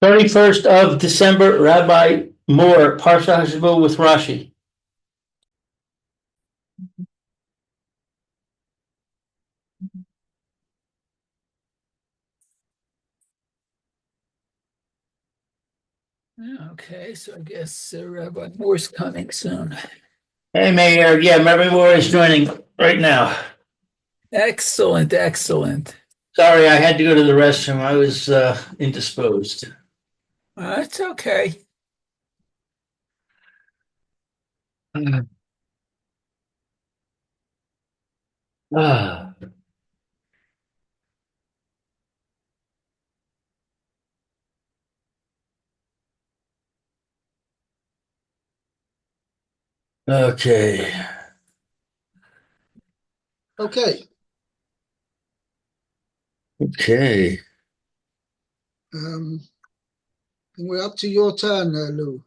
31st of December, Rabbi Moore, Parsha Hashavua with Rashi. Okay, so I guess Rabbi Moore's coming soon. Hey, Mayor. Yeah, Rabbi Moore is joining right now. Excellent, excellent. Sorry, I had to go to the restroom. I was indisposed. That's okay. Ah. Okay. Okay. Okay. And we're up to your turn, Lou.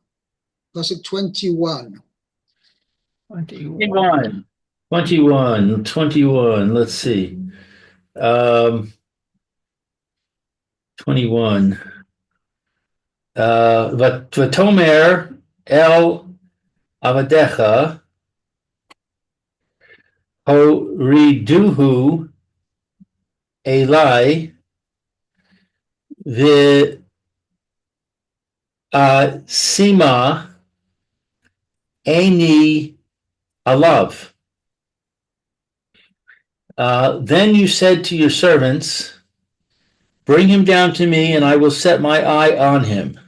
Pasuk 21. 21. 21. Let's see. 21. Vatomer el avadecha horiduhu elai the sima Aini alav. Then you said to your servants, bring him down to me, and I will set my eye on him.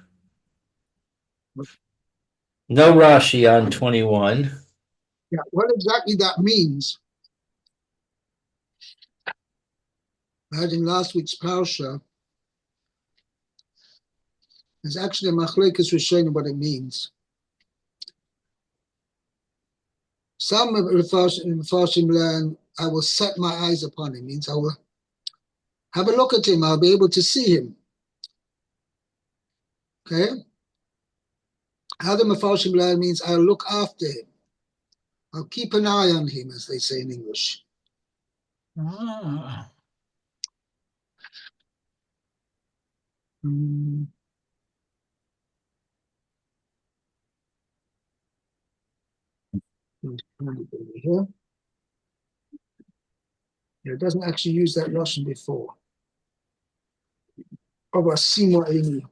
No Rashi on 21. Yeah, what exactly that means? I had in last week's Parsha, there's actually a machlekes rishonim what it means. Some Mefarshim learn, I will set my eyes upon him, means I will have a look at him, I'll be able to see him. Okay? Other Mefarshim learn means I'll look after him. I'll keep an eye on him, as they say in English. Ah. Here. It doesn't actually use that Russian before. Sima Aini.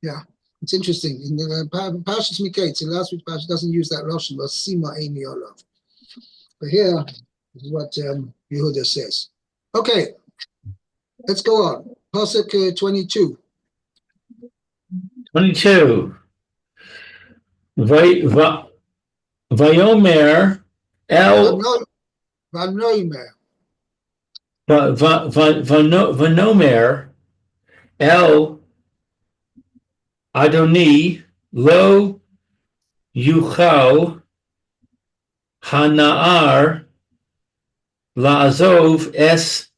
Yeah, it's interesting. In the Parshas Miketz, in last week's Parsha, doesn't use that Russian, but Sima Aini Olav. But here, this is what Yehuda says. Okay, let's go on. Pasuk 22. 22. Vayomer el Vanoimer. Vanomer el Adoni lo yuchal hanaar laazov es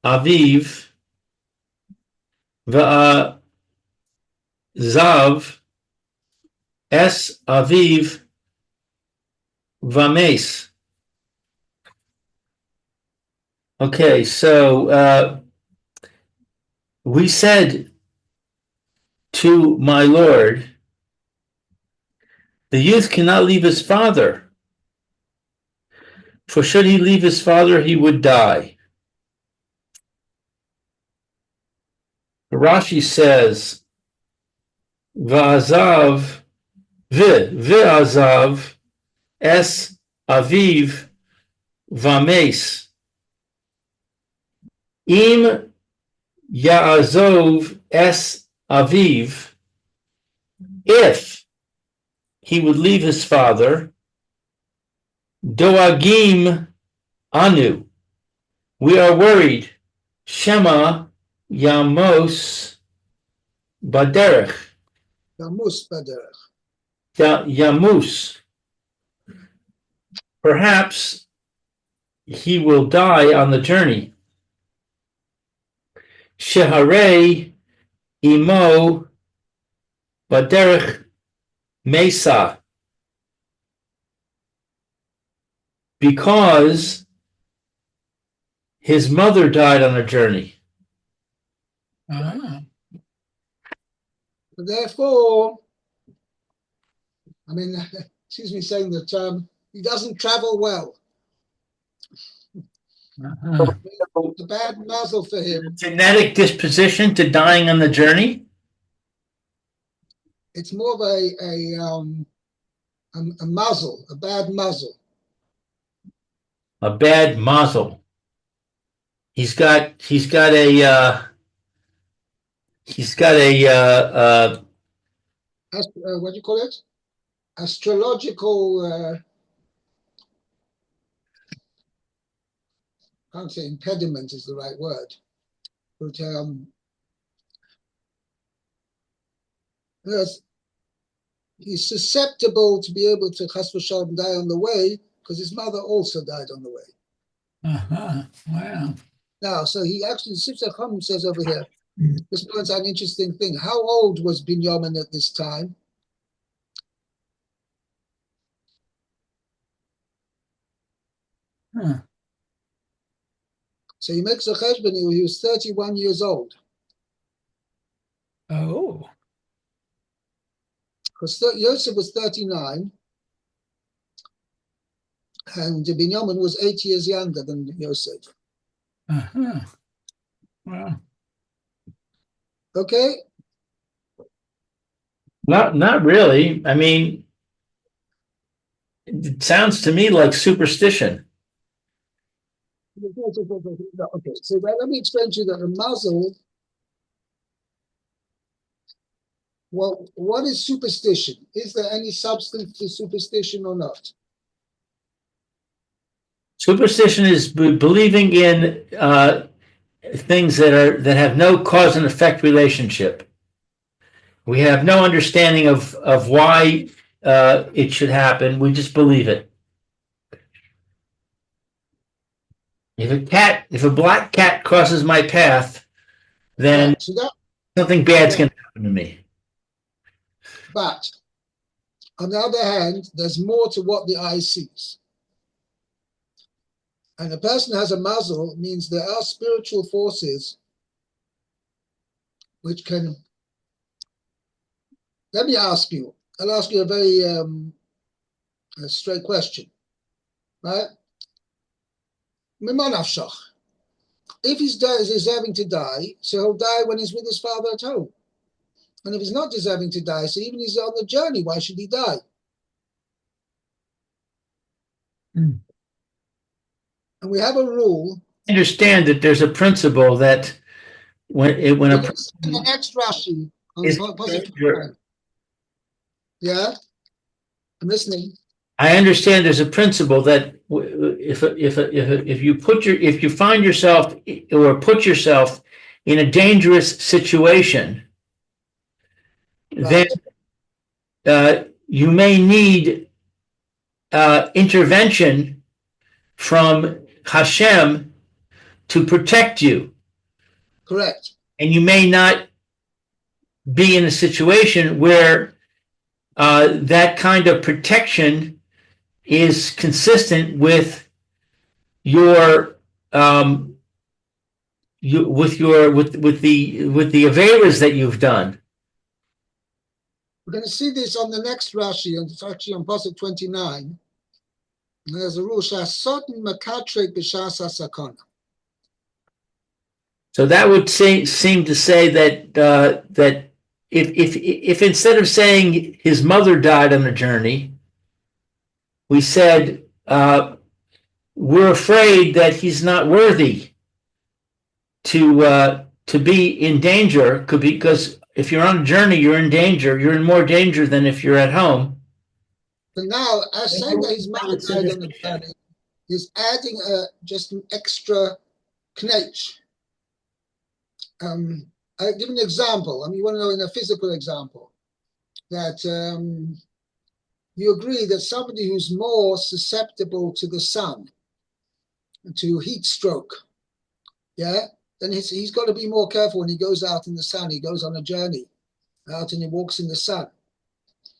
aviv va'azav es aviv vames. Okay, so we said to my Lord, the youth cannot leave his father, for should he leave his father, he would die. Rashi says, V'azav es aviv vames. Im ya'azov es aviv, if he would leave his father, doagim anu, we are worried, shema yamos baderech. Yamus Baderech. Yamus. Perhaps he will die on the journey. Sheharei imo baderech mesa. because his mother died on a journey. Ah, Therefore, I mean, excuse me saying that he doesn't travel well. uh-huh. It's a bad muzzle for him. Genetic disposition to dying on the journey? It's more of a muzzle, a bad muzzle. A bad mazel. He's got What do you call it? Astrological, I can't say impediment is the right word, but yes, he's susceptible to be able to chas v'shalom die on the way because his mother also died on the way. Uh-huh. Wow. Now, so he actually, Sifsei Chachamim says over here, this points out an interesting thing. How old was Binyamin at this time? Huh. So he makes a cheshbon, he was 31 years old. Oh. Because Yosef was 39, and Binyamin was 8 years younger than Yosef. Uh-huh. Wow. Okay? not really. I mean, it sounds to me like superstition. Okay, so let me explain to you that the muzzle, well, what is superstition? Is there any substance to superstition or not? Superstition is believing in things that have no cause and effect relationship. We have no understanding of why it should happen. We just believe it. If a black cat crosses my path, then Right, so that, something bad's going to happen to me. but on the other hand, there's more to what the eye sees. And a person has a muzzle means there are spiritual forces which can. Let me ask you. I'll ask you a very a straight question, right? If he's deserving to die, so he'll die when he's with his father at home. And if he's not deserving to die, so even if he's on the journey, why should he die? Mm. And we have a rule. I understand that there's a principle that when a person The next Rashi on is positive. danger, Yeah, I'm listening. I understand there's a principle that if you find yourself or put yourself in a dangerous situation, Right. then you may need intervention from Hashem to protect you, Correct. and you may not be in a situation where that kind of protection is consistent with your with the averas that you've done. We're going to see this on the next Rashi, and it's actually on Pasuk 29. And there's a rule: Shasot makatre b'shas hasakana. So that would seem to say that if instead of saying his mother died on the journey, we said we're afraid that he's not worthy to be in danger, because if you're on a journey, you're in danger. You're in more danger than if you're at home. So now, as saying that his mother died on the journey, is adding just an extra knetch. I'll give an example. I mean, you want to know in a physical example that you agree that somebody who's more susceptible to the sun, to heat stroke, yeah, then he's got to be more careful when he goes out in the sun. He goes on a journey out and he walks in the sun.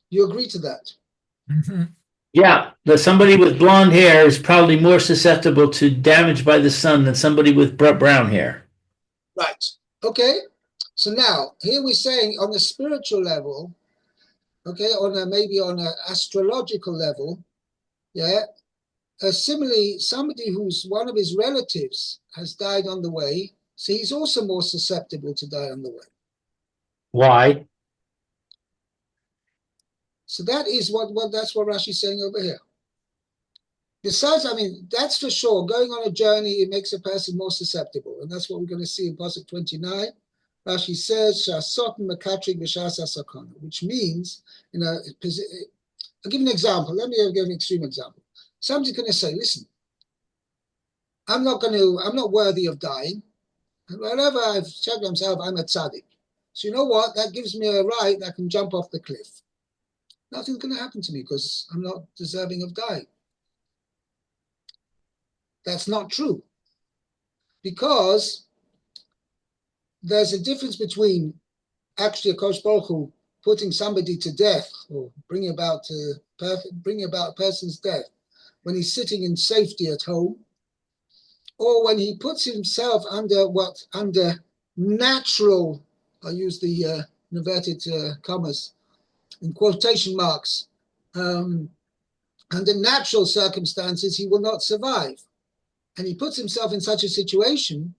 You agree to that? Mm-hmm. Yeah, but somebody with blonde hair is probably more susceptible to damage by the sun than somebody with brown hair. Right. Okay. So now here we're saying on a spiritual level, okay, maybe on an astrological level, yeah. Similarly, somebody who's one of his relatives has died on the way, so he's also more susceptible to die on the way. Why? So that is what that's what Rashi's saying over here. Besides, I mean, that's for sure. Going on a journey, it makes a person more susceptible. And that's what we're going to see in Pasuk 29. Rashi says, which means, you know, I'll give an example. Let me give an extreme example. Somebody's going to say, listen, I'm not worthy of dying. And whenever I've said to myself, I'm a tzaddik. So you know what? That gives me a right that I can jump off the cliff. Nothing's going to happen to me because I'm not deserving of dying. That's not true. Because there's a difference between actually a Kosh Baruch Hu putting somebody to death or bringing about a person's death when he's sitting in safety at home, or when he puts himself under natural, I use the inverted commas in quotation marks, under natural circumstances, he will not survive. And he puts himself in such a situation,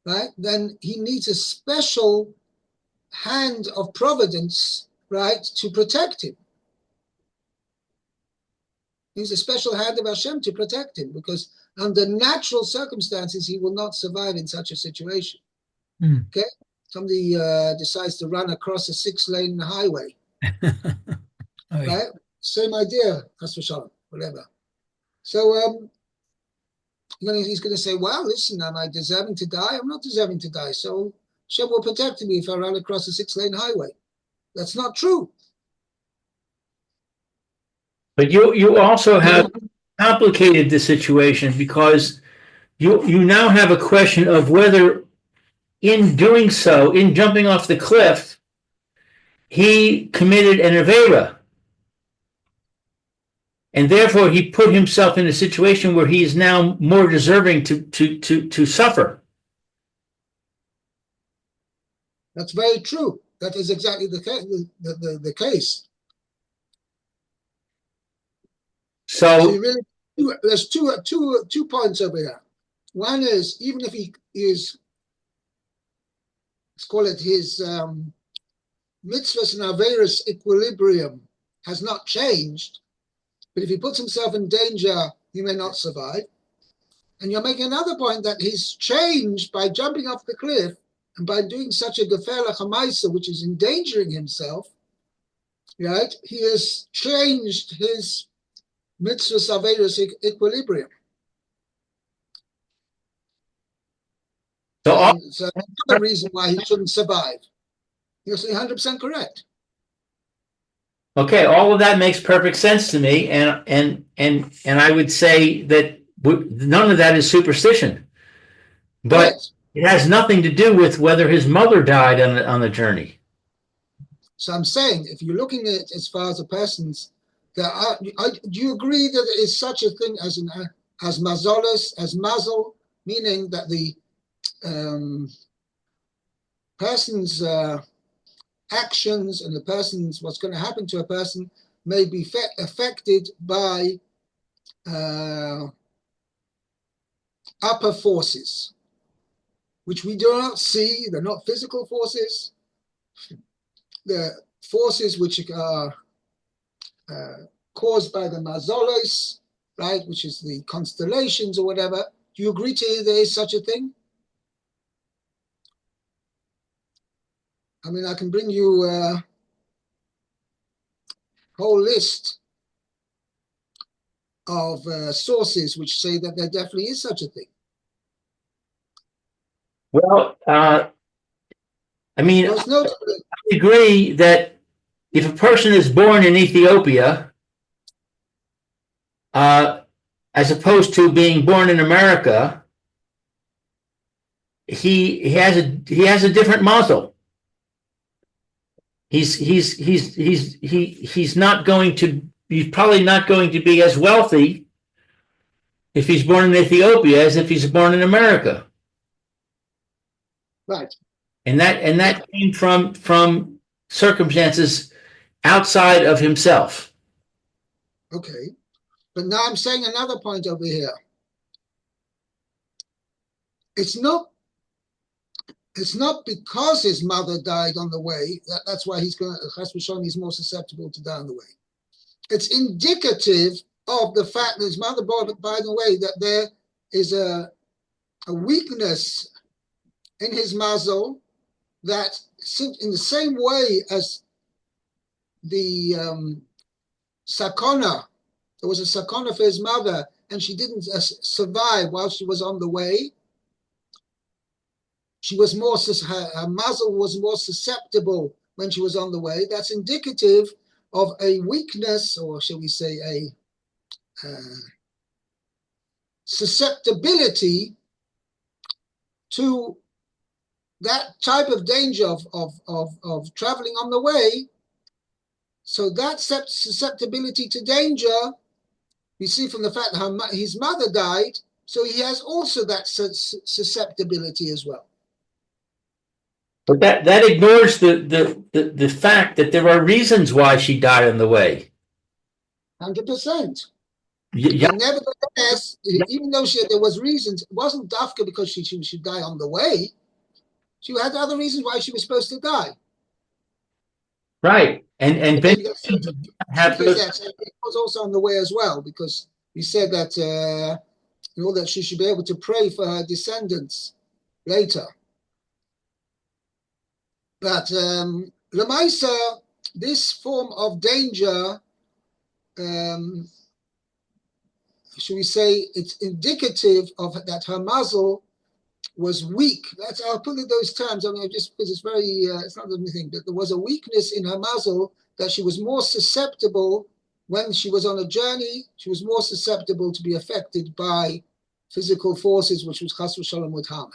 right, then he needs a special hand of providence, right, to protect him. He needs a special hand of Hashem to protect him, because under natural circumstances, he will not survive in such a situation. Okay? Somebody decides to run across a 6-lane highway. Right? Same idea, whatever. So he's going to say, well, listen, am I deserving to die? I'm not deserving to die. So Hashem will protect me if I run across a 6-lane highway. That's not true. But you also have complicated the situation, because you now have a question of whether in doing so, in jumping off the cliff, he committed an avera. And therefore, he put himself in a situation where he is now more deserving to suffer. That's very true. That is exactly the case. So you really, there's two points over here. One is, even if he is, let's call it his mitzvahs and averos equilibrium has not changed, but if he puts himself in danger, he may not survive. And you're making another point that he's changed by jumping off the cliff and by doing such a gefela chamaisa, which is endangering himself, right? He has changed his mitzvahs averos equilibrium. So another reason why he shouldn't survive. You're 100% correct. Okay, all of that makes perfect sense to me, and I would say that none of that is superstition, but right. It has nothing to do with whether his mother died on the journey. So I'm saying, if you're looking at it as far as a person's, do you agree that there is such a thing as mazolos, as mazel, meaning that the person's actions and what's going to happen to a person may be affected by upper forces, which we do not see. They're not physical forces. They're forces which are caused by the mazolos, right, which is the constellations or whatever. Do you agree to there is such a thing? I mean, I can bring you a whole list of sources which say that there definitely is such a thing. Well, I mean, I agree that if a person is born in Ethiopia, as opposed to being born in America, he has a different mazel. He's not going to he's probably not going to be as wealthy if he's born in Ethiopia as if he's born in America. Right. And that came from circumstances outside of himself. Okay. But now I'm saying another point over here. It's not because his mother died on the way that's why he's more susceptible to die on the way. It's indicative of the fact that his mother died by the way, that there is a weakness in his mazel that in the same way as the sakona, there was a sakona for his mother and she didn't survive while she was on the way. She was her mazel was more susceptible when she was on the way. That's indicative of a weakness, or shall we say a susceptibility to that type of danger of traveling on the way. So that susceptibility to danger, we see from the fact that his mother died, so he has also that susceptibility as well. But that ignores the fact that there are reasons why she died on the way. 100%. Yeah. And nevertheless, even though there was reasons, it wasn't dafka because she should die on the way. She had other reasons why she was supposed to die. Right. And it was also on the way as well, because he said that that she should be able to pray for her descendants later. But Lamaisa, this form of danger, should we say, it's indicative of that her mazel was weak. I'll put it those terms. I mean, just because it's very, it's not anything, but there was a weakness in her mazel that she was more susceptible when she was on a journey. She was more susceptible to be affected by physical forces, which was chas v'shalom with Hama.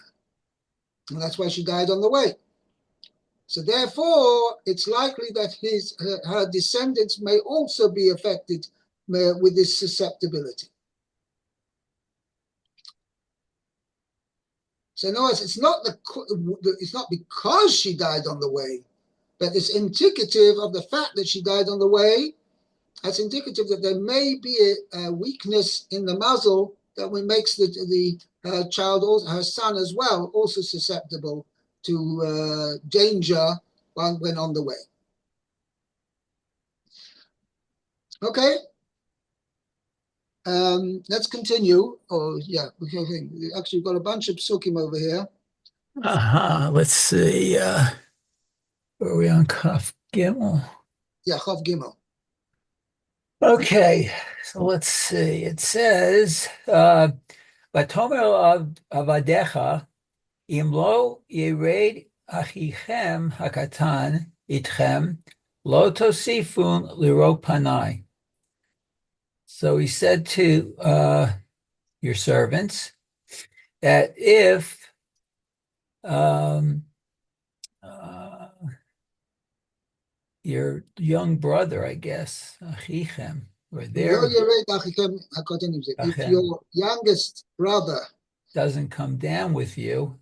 And that's why she died on the way. So therefore, it's likely that her descendants may also be affected with this susceptibility. So in other words, it's not because she died on the way, but it's indicative of the fact that she died on the way. That's indicative that there may be a weakness in the mazel that makes the child, also her son as well, also susceptible to danger when on the way. Okay. Let's continue. Actually, we've got a bunch of psukim over here. Let's see. Are we on Kaf Gimel? Yeah, Chav Gimel. Okay, so let's see. It says, "Vatomer avadecha imlo yired achichem hakatan itchem lo tosifun liro panai." So he said to your servants that if your young brother, I guess, achichem, or their if your youngest brother doesn't come down with you,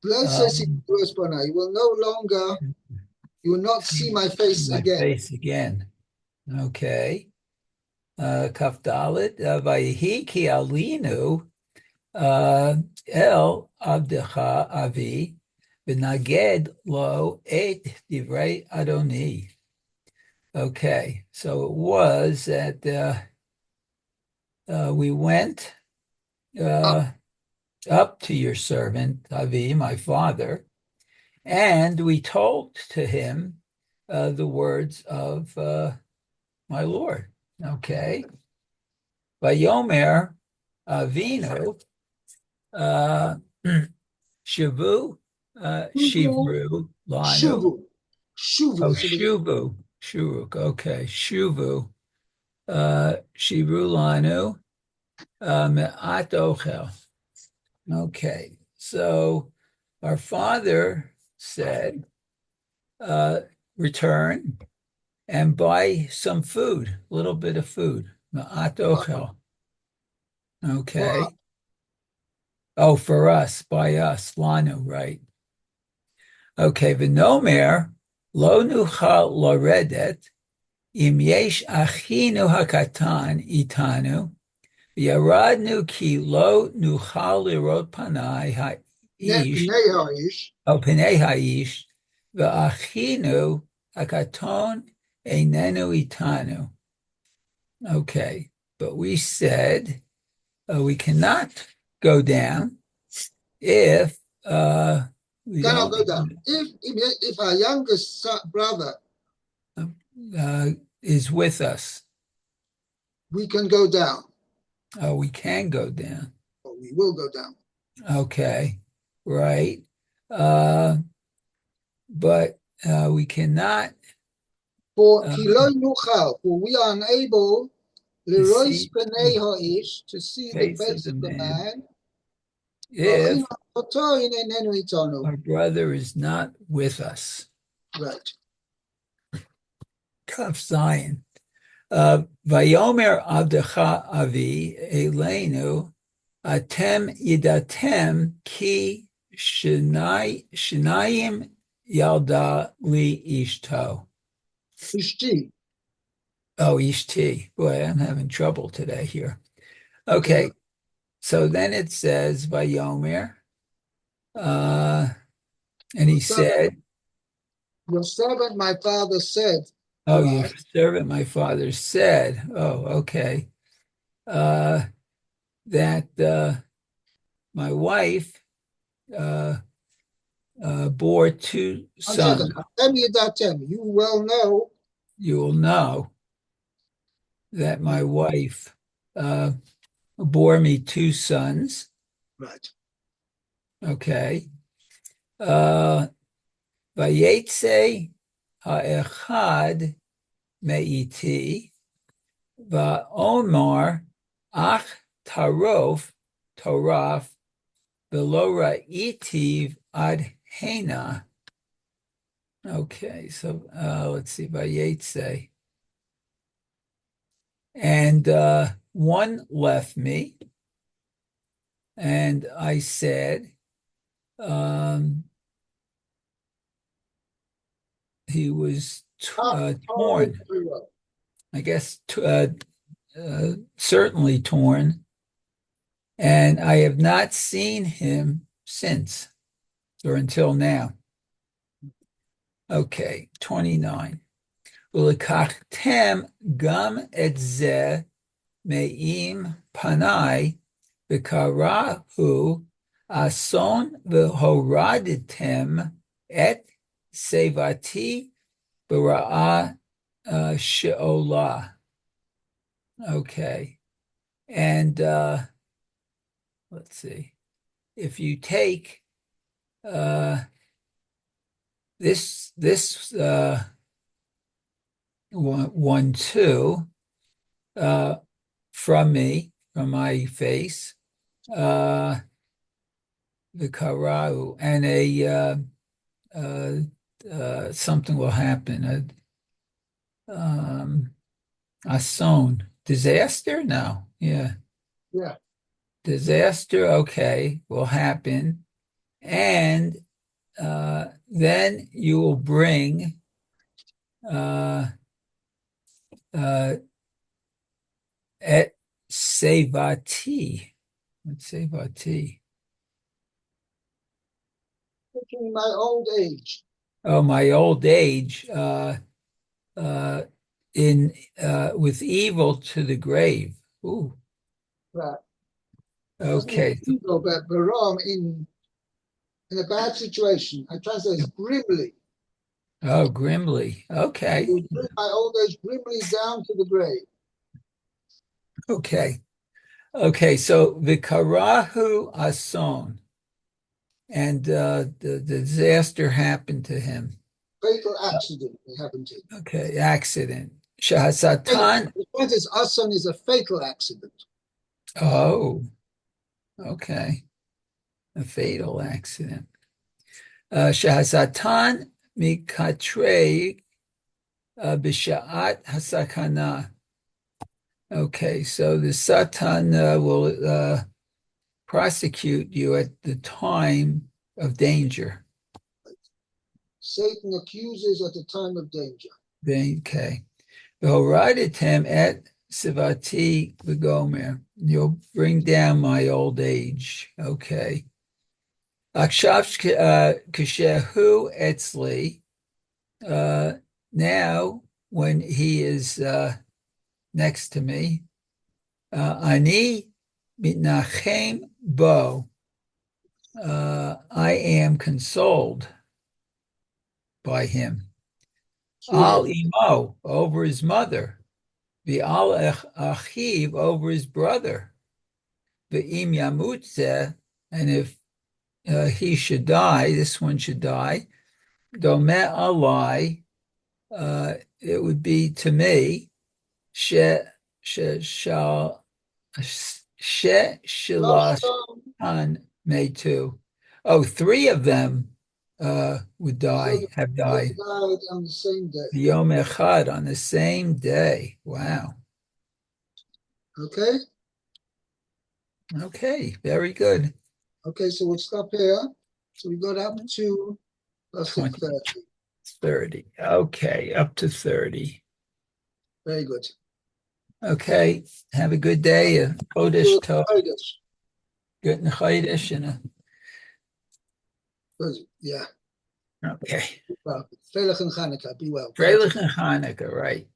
you will no longer, you will not see my face again. Okay. Kaf Dalet, Vayihi ki alinu el abdecha avi v'naged lo et divrei Adoni. Okay, so it was that we went up to your servant Avi, my father, and we told to him the words of my Lord. Okay. Vayomer Avinu Shavu Shivru Lanu. Shuvu. Shuvuk. Okay. Shuvu Shivru Lanu Me'at Ochel. Okay. So our father said, return and buy some food, a little bit of food. Ma'at ochel. Okay. Oh, for us, by us, lanu, right? Okay, v'nomer lo nuchal loredet im yesh achinu hakatan itanu yaradnu ki lo nuchal lirot panai ha'ish Neha-ish. o panei ha'ish v'achinu hakaton einenu itanu. Okay, but we said we cannot go down if we Cannot don't go down. If our youngest brother, is with us. we can go down, We can go down. or we will go down. Okay, right. But we cannot For kilo nuchal, for we are unable lerois see penei the ha'ish, to see the face of the man. if Right. our brother is not with us. Kaf Zion. Vayomer Avdecha Avi Elenu Atem Yidatem Ki Shinayim Yalda Li Ishto. Ishti. Oh, Ishti. Boy, I'm having trouble today here. Okay. So then it says Vayomer, and he said, your servant my father said. oh, your servant my father said. Oh, okay. That my wife bore two sons. You well know. You will know that my wife bore me two sons. Right. Okay. Vayetze ha'echad me'iti va'omar ach taraf v'lo ra'itiv ad hena. Okay, so let's see, Vayetze. And one left me, and I said, he was torn. I guess certainly torn, and I have not seen him since or until now. Okay, 29. Ulekachtem gam et zeh me'im panai v'karahu ason v'horaditem et sevati b'ra'a she'olah. Okay. And let's see. If you take this 1-2 from me, from my face, the karau, and something will happen. Ason, disaster? No, yeah. Disaster, okay, will happen, and then you will bring et sevati. What's sevati? In my old age. Oh, my old age. With evil to the grave. Ooh. Right. Okay. Evil, but Baram in a bad situation. I translate it grimly. Oh, grimly. Okay. Bring my old age grimly down to the grave. Okay. Okay. So Vikarahu Ason, and the disaster happened to him. Fatal accident happened to him. Okay, accident. Shahasatan. The point is, Ason is a fatal accident. Oh, okay. A fatal accident. Shahasatan mikatre B'sha'at hasakana. Okay, so the Satan will prosecute you at the time of danger. Satan accuses at the time of danger. Okay. V'horaditem et sivati v'gomer. You'll bring down my old age. Okay. Akshav kashehu etzli. Now, when he is next to me, ani mitnachem bo. I am consoled by him. Al imo, over his mother. V'al achiv, over his brother. V'im yamutze, and if he should die, this one should die. Domeh alai, it would be to me. She shall shilashan may too. Oh, three of them would die, have They died. died on the same day. Yom echad, on the same day. Wow. Okay? Okay, very good. Okay, so we'll stop here. So we got up to let's say 20. 30. 30. Okay, up to 30. Very good. Okay, have a good day. Chodesh Tov. Chodesh. Good Chodesh. Yeah. Okay. Freilich and Hanukkah. Be well. Freilich and Hanukkah, right.